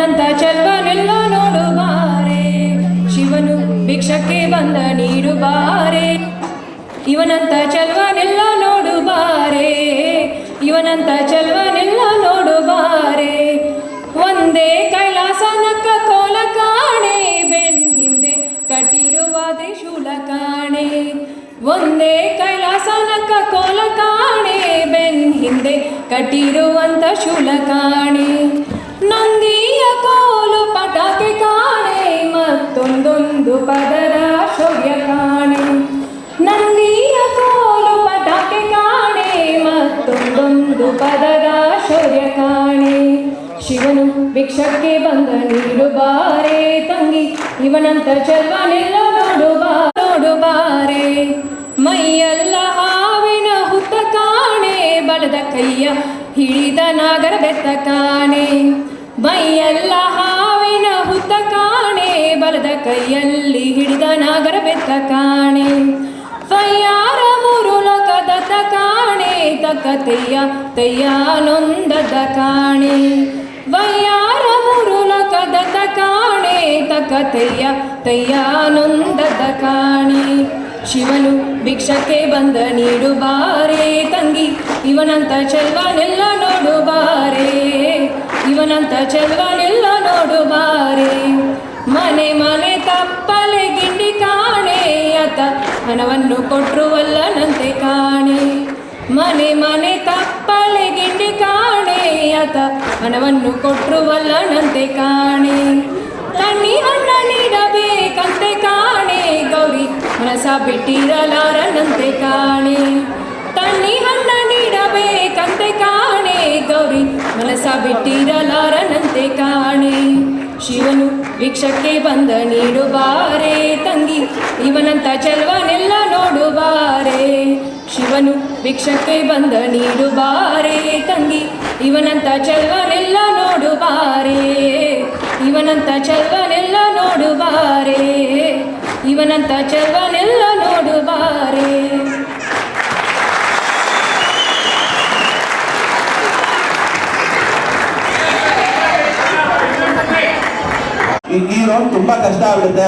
ಇವನಂತ ಚೆಲ್ವನೆಲ್ಲ ನೋಡು ಬಾರೆ, ಶಿವನು ಭಿಕ್ಷಕ್ಕೆ ಬಂದ ನೀಡು ಬಾರೆ. ಇವನಂತ ಚೆಲ್ವನೆಲ್ಲ ನೋಡು ಬಾರೆ, ಇವನಂತ ಚೆಲ್ವನೆಲ್ಲ ನೋಡು ಬಾರೆ. ಒಂದೇ ಕೈಲಾಸನಕ್ಕ ಕೋಲ ಕಾಣೆ, ಬೆನ್ ಹಿಂದೆ ಕಟ್ಟಿರುವ ತ್ರಿಶೂಲ ಕಾಣೆ. ಒಂದೇ ಕೈಲಾಸನಕ್ಕ ಕೋಲ ಕಾಣೆ, ಬೆನ್ ಹಿಂದೆ ಕಟ್ಟಿರುವಂತ ಶೂಲ ಕಾಣೆ. ನಂದಿಯ ಕೋಲು ಪಟಾಕೆ ಕಾಣೆ, ಮತ್ತೊಂದೊಂದು ಪದರ ಶೌರ್ಯ ಕಾಣೆ. ನಂದಿಯ ಕೋಲು ಪಟಾಕೆ ಕಾಣೆ, ಮತ್ತೊಂದೊಂದು ಪದರ ಶೌರ್ಯ ಕಾಣೆ. ಶಿವನು ಭಿಕ್ಷಕ್ಕೆ ಬಂದ ನೀಡು ಬಾರೆ ತಂಗಿ, ಇವನಂತ ಚೆಲ್ವನೆಲ್ಲ ನೋಡು ಬಾರೆ. ಮೈಯೆಲ್ಲ ಹಾವಿನ ಹುತ್ತ ಕಾಣೆ, ಬಲದ ಕೈಯ ಹಿಡಿದ ನಾಗರ ಬೆತ್ತ ಕಾಣೆ. ಮೈಯೆಲ್ಲ ಹಾವಿನ ಹುತ್ತ ಕಾಣೆ, ಬಲದ ಕೈಯಲ್ಲಿ ಹಿಡಿದ ನಾಗರ ಬೆತ್ತ ಕಾಣೆ. ಫಯ್ಯಾರ ಮೂರು ಲೋಕದತ್ತ ಕಾಣೆ, ತಕ್ಕ ತೆಯ್ಯ ನೊಂದದ ಕಾಣೆ. ವಯ್ಯಾರ ಮೂರು ಲೋಕದತ್ತ ಕಾಣೆ, ತಕ್ಕ ತೆಯ್ಯ ನೊಂದದ ಕಾಣೆ. ಶಿವನು ಭಿಕ್ಷಕ್ಕೆ ಬಂದ ನೀಡು ಬಾರೆ ತಂಗಿ, ಇವನಂತ ಚೆಲ್ವನೆಲ್ಲ ನೋಡು ಬಾರೆ, ಇವನಂತ ಚೆಲ್ವನೆಲ್ಲ ನೋಡು ಬಾರೆ. ಮನೆ ಮನೆ ತಪ್ಪಲೆ ಗಿಂಡಿ ಕಾಣೆ, ಆತ ಹಣವನ್ನು ಕೊಟ್ರು ಅಲ್ಲನಂತೆ ಕಾಣೆ. ಮನೆ ಮನೆ ತಪ್ಪಲೆ ಗಿಂಡಿ ಕಾಣೆ, ಆತ ಹಣವನ್ನು ಕೊಟ್ರು ಅಲ್ಲನಂತೆ ಕಾಣೆ. ತಣ್ಣಿ ಹಣ್ಣ ನೀಡಬೇಕಂತೆ ಕಾಣೆ, ಗೌರಿ ಮನಸ ಬಿಟ್ಟಿರಲಾರನಂತೆ ಕಾಣೆ. ತಣ್ಣಿ ಹಣ್ಣ ನೀಡಬೇಕಂತೆ ಕಾಣೆ, ಗೌರಿ ಮನಸ ಬಿಟ್ಟಿರಲಾರನಂತೆ ಕಾಣೆ. ಶಿವನು ಭಿಕ್ಷಕ್ಕೆ ಬಂದ ನೀಡು ಬಾರೆ ತಂಗಿ, ಇವನಂತ ಚೆಲ್ವನೆಲ್ಲ ನೋಡು ಬಾರೆ. ಶಿವನು ಭಿಕ್ಷಕ್ಕೆ ಬಂದ ನೀಡು ಬಾರೆ ತಂಗಿ, ಇವನಂತ ಚೆಲ್ವನೆಲ್ಲ ನೋಡು ಬಾರೆ. ಇವನಂತ ಚೆಲ್ವನೆಲ್ಲ ನೋಡು ಬಾರೆ, ಇವನಂತ ಚೆಲ್ವನೆಲ್ಲ ನೋಡು ಬಾರೆ. ಈ ರೌಂಡ್ ತುಂಬಾ ಕಷ್ಟ ಆಗುತ್ತೆ.